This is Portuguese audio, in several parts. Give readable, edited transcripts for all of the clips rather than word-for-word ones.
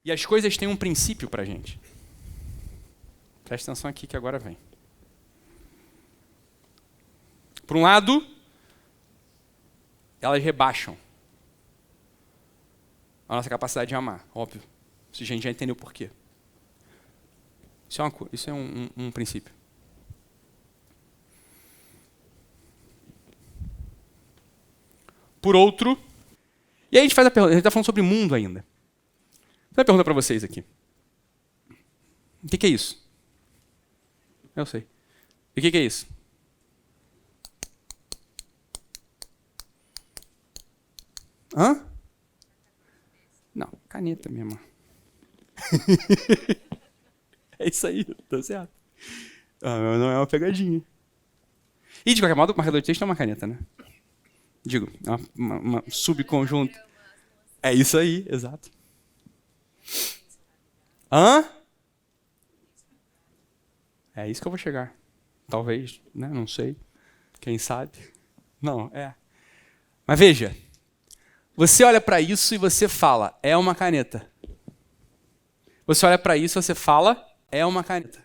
E as coisas têm um princípio pra gente. Presta atenção aqui que agora vem. Por um lado, elas rebaixam a nossa capacidade de amar, óbvio. Se a gente já entendeu por quê. Isso é um princípio. Por outro, e aí a gente faz a pergunta, a gente está falando sobre mundo ainda. Vou fazer uma pergunta para vocês aqui. O que é isso? Eu sei. E o que é isso? Hã? Não, caneta mesmo. É isso aí, tá certo. Não é uma pegadinha. E de qualquer modo, o marcador de texto é uma caneta, né? Digo, é uma subconjunto. É isso aí, exato. Hã? É isso que eu vou chegar. Talvez, né? Não sei. Quem sabe? Não, é. Mas veja, você olha para isso e você fala, é uma caneta. Você olha para isso e você fala, é uma caneta.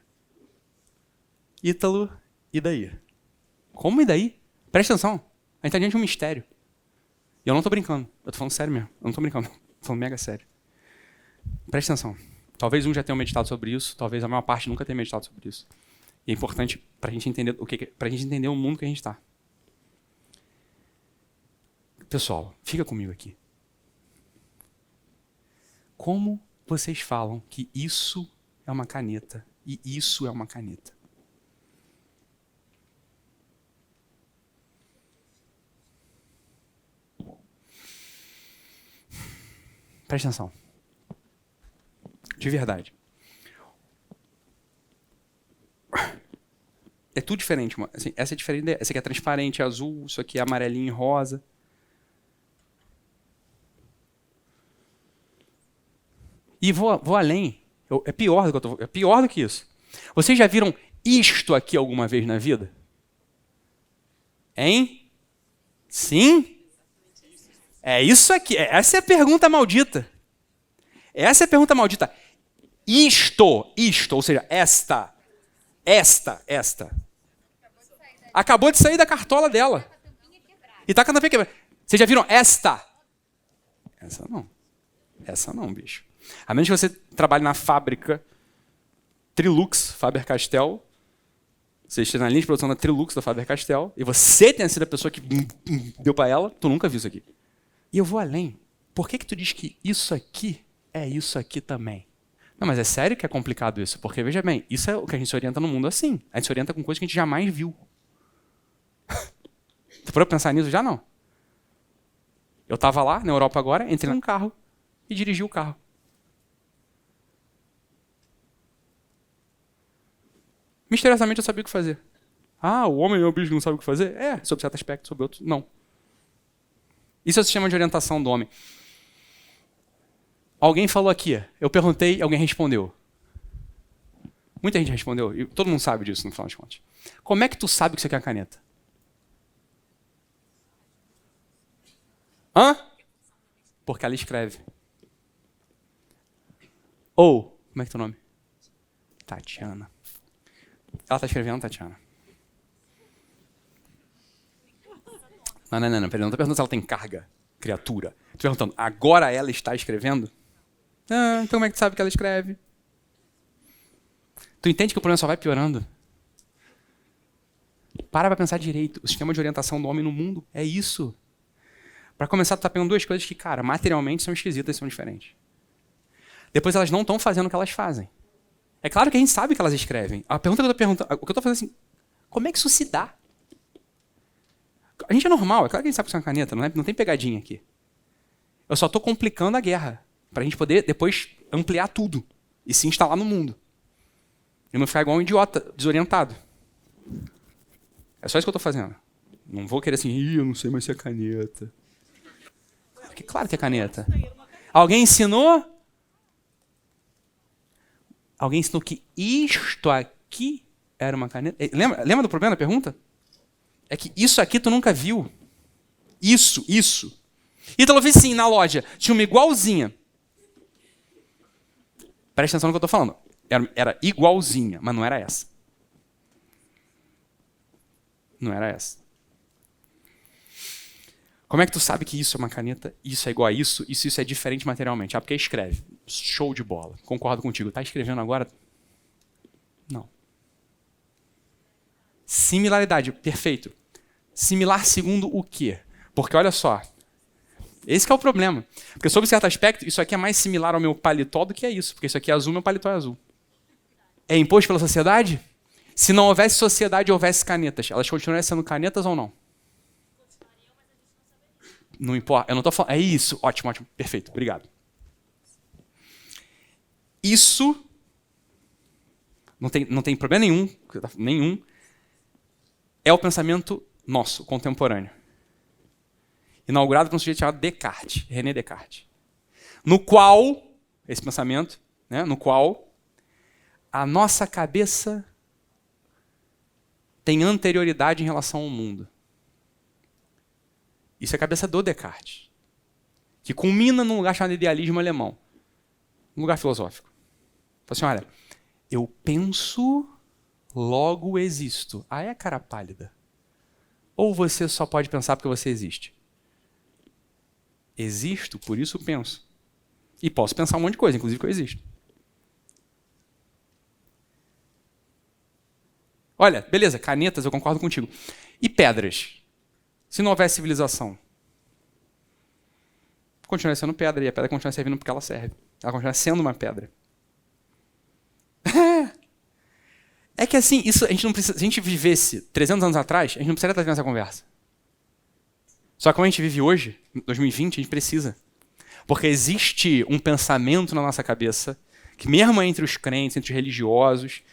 Ítalo, e daí? Como e daí? Presta atenção, a gente está diante de um mistério. E eu não estou brincando, eu estou falando sério mesmo. Eu não estou brincando, estou falando mega sério. Presta atenção. Talvez um já tenha meditado sobre isso, talvez a maior parte nunca tenha meditado sobre isso. E é importante para a gente entender para a gente entender o mundo que a gente está. Pessoal, fica comigo aqui. Como vocês falam que isso é uma caneta e isso é uma caneta? Presta atenção. De verdade. É tudo diferente. Assim, essa é diferente. Essa aqui é transparente, é azul. Isso aqui é amarelinho e rosa. E vou além. É pior do que isso. Vocês já viram isto aqui alguma vez na vida? Hein? Sim? É isso aqui. Essa é a pergunta maldita. Essa é a pergunta maldita. Isto, ou seja, esta. Acabou de sair da cartola dela. E tá com a tampinha quebrada. Vocês já viram esta? Essa não, bicho. A menos que você trabalhe na fábrica Trilux, Faber-Castell, você esteja na linha de produção da Trilux, da Faber-Castell, e você tenha sido a pessoa que deu para ela, tu nunca viu isso aqui. E eu vou além. Por que tu diz que isso aqui é isso aqui também? Não, mas é sério que é complicado isso? Porque, veja bem, isso é o que a gente se orienta no mundo assim. A gente se orienta com coisas que a gente jamais viu. Tu parou pra pensar nisso? Já não. Eu estava lá, na Europa agora, entrei num carro e dirigi o carro. Misteriosamente eu sabia o que fazer. Ah, o homem é um bicho que não sabe o que fazer? É, sobre certo aspecto, sobre outro, não. Isso é o sistema de orientação do homem. Alguém falou aqui, eu perguntei, alguém respondeu. Muita gente respondeu, e todo mundo sabe disso no final das contas. Como é que tu sabe que isso aqui é uma caneta? Hã? Porque ela escreve. Ou, como é que é teu nome? Tatiana. Ela está escrevendo, Tatiana? Não, peraí, não estou perguntando se ela tem carga, criatura. Estou perguntando, agora ela está escrevendo? Ah, então como é que tu sabe que ela escreve? Tu entende que o problema só vai piorando? Para pensar direito. O sistema de orientação do homem no mundo é isso. Para começar, tu tá pegando duas coisas que, cara, materialmente são esquisitas e são diferentes. Depois elas não estão fazendo o que elas fazem. É claro que a gente sabe que elas escrevem. A pergunta que eu estou perguntando, o que eu estou fazendo é assim, como é que isso se dá? A gente é normal, é claro que a gente sabe que isso é uma caneta, não tem pegadinha aqui. Eu só estou complicando a guerra, para a gente poder depois ampliar tudo e se instalar no mundo. E não ficar igual um idiota, desorientado. É só isso que eu estou fazendo. Não vou querer assim, eu não sei mais se é caneta. Porque claro que é caneta. Alguém ensinou? Alguém ensinou que isto aqui era uma caneta? Lembra do problema da pergunta? É que isso aqui tu nunca viu. Isso. Ítalo fez sim, na loja. Tinha uma igualzinha. Presta atenção no que eu estou falando. Era igualzinha, mas não era essa. Não era essa. Como é que tu sabe que isso é uma caneta, isso é igual a isso, e se isso é diferente materialmente? Ah, porque escreve. Show de bola. Concordo contigo. Tá escrevendo agora? Não. Similaridade. Perfeito. Similar segundo o quê? Porque olha só. Esse que é o problema. Porque sob certo aspecto, isso aqui é mais similar ao meu paletó do que é isso. Porque isso aqui é azul, meu paletó é azul. É imposto pela sociedade? Se não houvesse sociedade e houvesse canetas, elas continuariam sendo canetas ou não? Não importa. Eu não estou falando. É isso. Ótimo, ótimo. Perfeito. Obrigado. Isso não tem problema nenhum. É o pensamento nosso, contemporâneo. Inaugurado por um sujeito chamado Descartes, René Descartes. No qual, esse pensamento, né, no qual a nossa cabeça tem anterioridade em relação ao mundo. Isso é a cabeça do Descartes, que culmina num lugar chamado idealismo alemão, um lugar filosófico. Fala assim, olha, eu penso, logo existo. Ah, é cara pálida. Ou você só pode pensar porque você existe? Existo, por isso penso. E posso pensar um monte de coisa, inclusive que eu existo. Olha, beleza, canetas, eu concordo contigo. E pedras? Se não houvesse civilização? Continua sendo pedra, e a pedra continua servindo porque ela serve. Ela continua sendo uma pedra. É que assim, isso a gente não precisa. Se a gente vivesse 300 anos atrás, a gente não precisaria estar tendo essa conversa. Só que como a gente vive hoje, em 2020, a gente precisa. Porque existe um pensamento na nossa cabeça, que mesmo entre os crentes, entre os religiosos,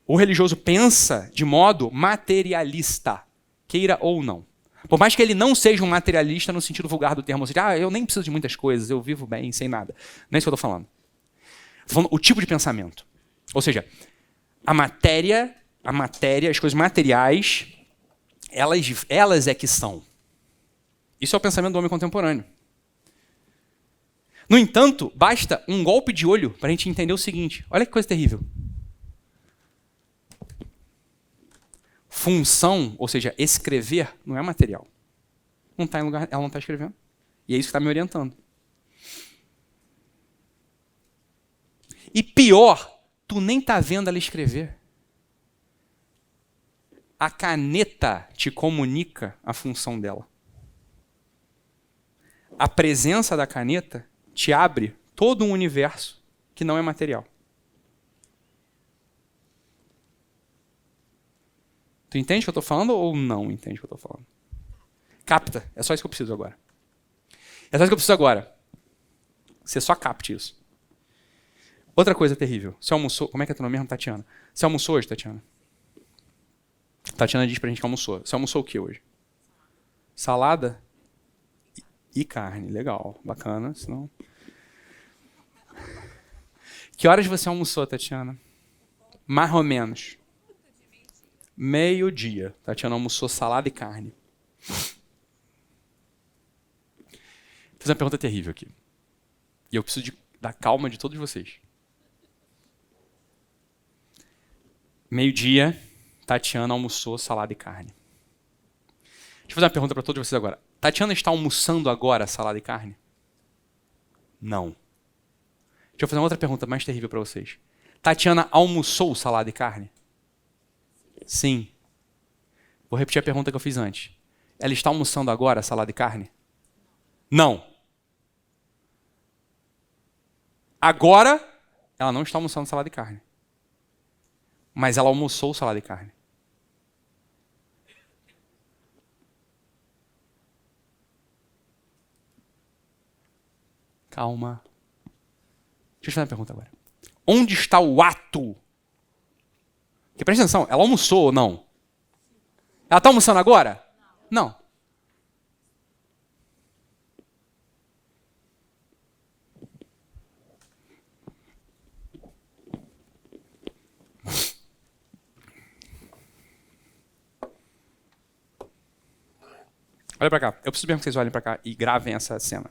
o religioso pensa de modo materialista, queira ou não. Por mais que ele não seja um materialista no sentido vulgar do termo, ou seja, eu nem preciso de muitas coisas, eu vivo bem, sem nada. Não é isso que eu estou falando. Estou falando o tipo de pensamento. Ou seja, a matéria, as coisas materiais, elas é que são. Isso é o pensamento do homem contemporâneo. No entanto, basta um golpe de olho para a gente entender o seguinte. Olha que coisa terrível. Função, ou seja, escrever, não é material. Não está em lugar, ela não está escrevendo. E é isso que está me orientando. E pior, tu nem está vendo ela escrever. A caneta te comunica a função dela. A presença da caneta te abre todo um universo que não é material. Tu entende o que eu estou falando ou não entende o que eu estou falando? Capta. É só isso que eu preciso agora. É só isso que eu preciso agora. Você só capte isso. Outra coisa terrível. Você almoçou... Como é que é teu nome mesmo, Tatiana? Você almoçou hoje, Tatiana? Tatiana diz pra gente que almoçou. Você almoçou o que hoje? Salada? E carne. Legal. Bacana. Senão... Que horas você almoçou, Tatiana? Mais ou menos. Meio-dia. Tatiana almoçou salada e carne. Fiz uma pergunta terrível aqui. E eu preciso da calma de todos vocês. Meio-dia, Tatiana almoçou salada e carne. Deixa eu fazer uma pergunta para todos vocês agora. Tatiana está almoçando agora salada e carne? Não. Deixa eu fazer uma outra pergunta mais terrível para vocês. Tatiana almoçou salada e carne? Sim. Vou repetir a pergunta que eu fiz antes. Ela está almoçando agora salada e carne? Não. Agora, ela não está almoçando salada e carne. Mas ela almoçou salada e carne. Calma. Deixa eu te fazer uma pergunta agora. Onde está o ato? Porque presta atenção, ela almoçou ou não? Ela está almoçando agora? Não. Olha pra cá. Eu preciso mesmo que vocês olhem pra cá e gravem essa cena.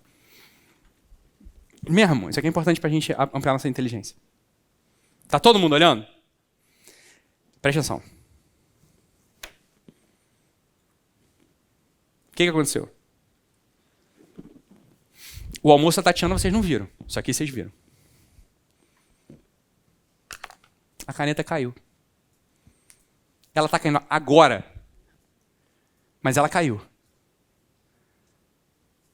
Mesmo, isso aqui é importante pra gente ampliar nossa inteligência. Tá todo mundo olhando? Presta atenção. O que aconteceu? O almoço da Tatiana vocês não viram. Isso aqui vocês viram. A caneta caiu. Ela está caindo agora. Mas ela caiu.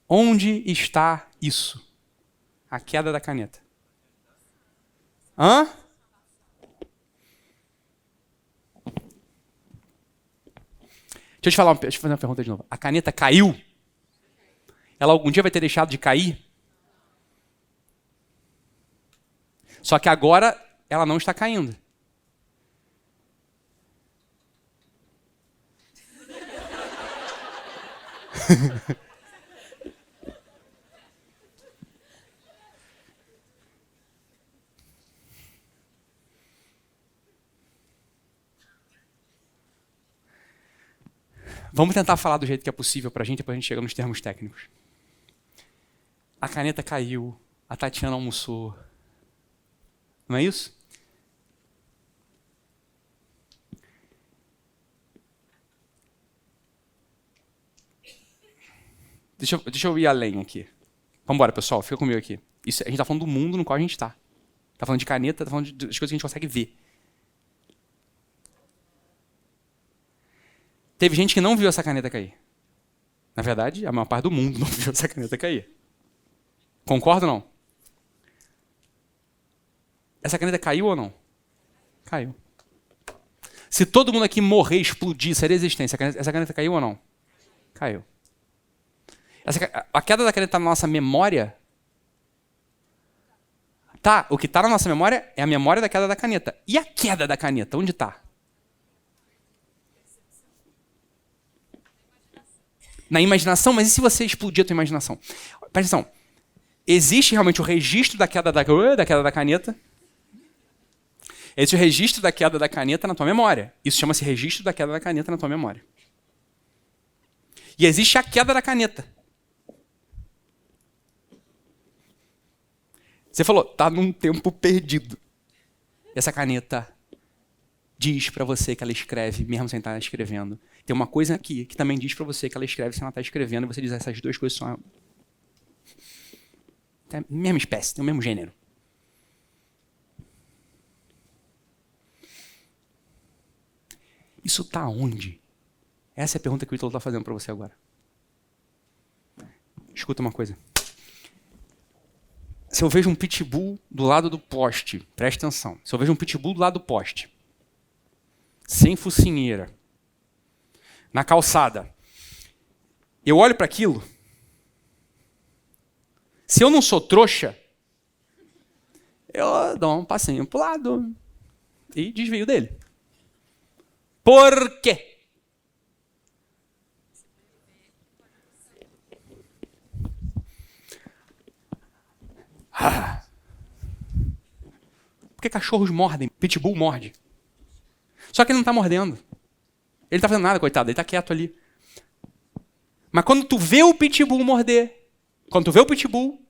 Onde está isso? A queda da caneta. Hã? Deixa eu te fazer uma pergunta de novo. A caneta caiu? Ela algum dia vai ter deixado de cair? Só que agora ela não está caindo. Vamos tentar falar do jeito que é possível para a gente, depois a gente chega nos termos técnicos. A caneta caiu, a Tatiana almoçou. Não é isso? Deixa eu ir além aqui. Vamos embora, pessoal, fica comigo aqui. Isso, a gente está falando do mundo no qual a gente está. Está falando de caneta, está falando das coisas que a gente consegue ver. Teve gente que não viu essa caneta cair. Na verdade, a maior parte do mundo não viu essa caneta cair. Concorda ou não? Essa caneta caiu ou não? Caiu. Se todo mundo aqui morrer, explodir, seria existência, essa caneta caiu ou não? Caiu. A queda da caneta está na nossa memória? Tá, o que está na nossa memória é a memória da queda da caneta. E a queda da caneta, onde está? Na imaginação, mas e se você explodir a tua imaginação? Presta atenção. Existe realmente o registro da queda da caneta. Existe o registro da queda da caneta na tua memória. Isso chama-se registro da queda da caneta na tua memória. E existe a queda da caneta. Você falou, tá num tempo perdido. Essa caneta diz para você que ela escreve, mesmo sem estar escrevendo. Tem uma coisa aqui que também diz para você que ela escreve sem ela estar escrevendo, e você diz essas duas coisas são a mesma espécie, tem o mesmo gênero. Isso está onde? Essa é a pergunta que o Ítalo está fazendo para você agora. Escuta uma coisa. Se eu vejo um pitbull do lado do poste, presta atenção. Se eu vejo um pitbull do lado do poste, sem focinheira, na calçada, eu olho para aquilo, se eu não sou trouxa, eu dou um passinho pro lado e desvio dele. Por quê? Porque cachorros mordem, pitbull morde. Só que ele não está mordendo. Ele não está fazendo nada, coitado, ele está quieto ali. Mas quando tu vê o pitbull morder, quando tu vê o pitbull,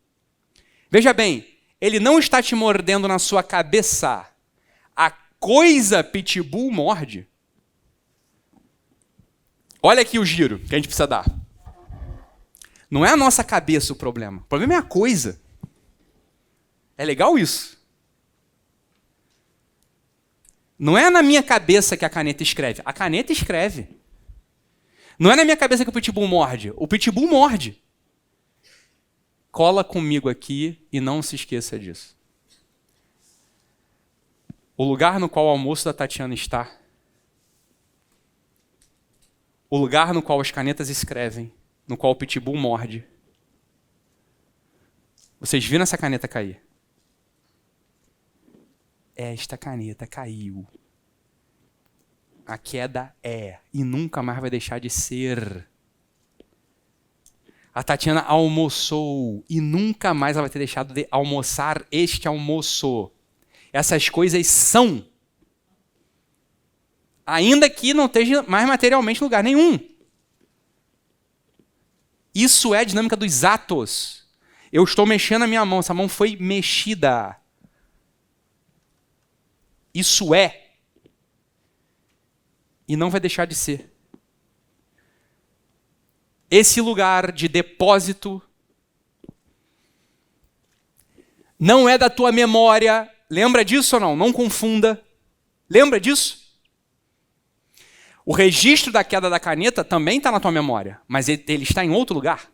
veja bem, ele não está te mordendo na sua cabeça. A coisa pitbull morde. Olha aqui o giro que a gente precisa dar. Não é a nossa cabeça o problema. O problema é a coisa. É legal isso? Não é na minha cabeça que a caneta escreve. A caneta escreve. Não é na minha cabeça que o pitbull morde. O pitbull morde. Cola comigo aqui e não se esqueça disso. O lugar no qual o almoço da Tatiana está, o lugar no qual as canetas escrevem, no qual o pitbull morde. Vocês viram essa caneta cair? Esta caneta caiu. A queda é e nunca mais vai deixar de ser. A Tatiana almoçou e nunca mais ela vai ter deixado de almoçar este almoço. Essas coisas são. Ainda que não esteja mais materialmente em lugar nenhum. Isso é a dinâmica dos atos. Eu estou mexendo a minha mão, essa mão foi mexida. Isso é. E não vai deixar de ser. Esse lugar de depósito não é da tua memória. Lembra disso ou não? Não confunda. Lembra disso? O registro da queda da caneta também está na tua memória, mas ele está em outro lugar.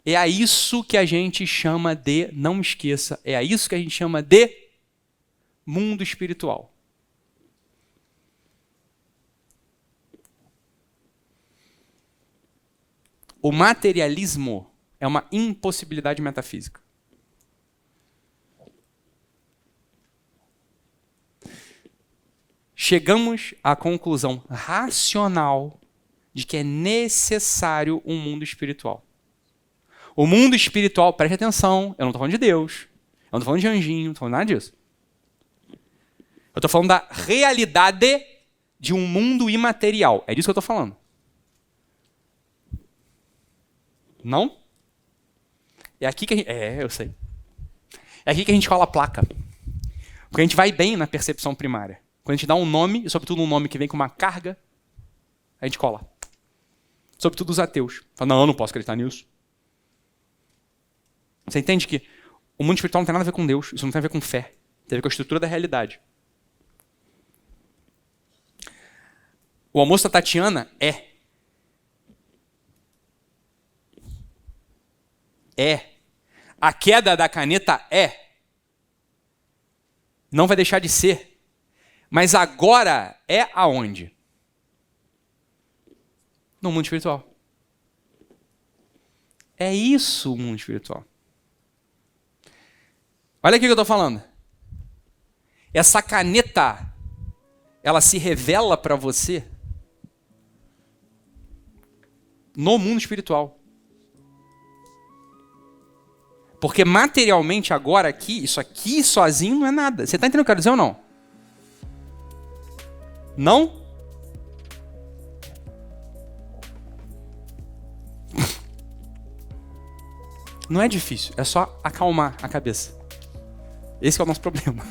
É a isso que a gente chama de, não esqueça, é a isso que a gente chama de mundo espiritual. O materialismo é uma impossibilidade metafísica. Chegamos à conclusão racional de que é necessário um mundo espiritual. O mundo espiritual, preste atenção, eu não estou falando de Deus, eu não estou falando de anjinho, não estou falando nada disso. Eu estou falando da realidade de um mundo imaterial. É disso que eu estou falando. Não? É aqui que a gente... eu sei. É aqui que a gente cola a placa. Porque a gente vai bem na percepção primária. Quando a gente dá um nome, e sobretudo um nome que vem com uma carga, a gente cola. Sobretudo os ateus. Fala, não, eu não posso acreditar nisso. Você entende que o mundo espiritual não tem nada a ver com Deus, isso não tem a ver com fé, tem a ver com a estrutura da realidade. O almoço da Tatiana é. A queda da caneta é. Não vai deixar de ser. Mas agora é aonde? No mundo espiritual. É isso o mundo espiritual. Olha aqui o que eu estou falando. Essa caneta, ela se revela para você no mundo espiritual. Porque materialmente agora aqui, isso aqui sozinho não é nada. Você está entendendo o que eu quero dizer ou não? Não? Não é difícil, é só acalmar a cabeça. Esse é o nosso problema.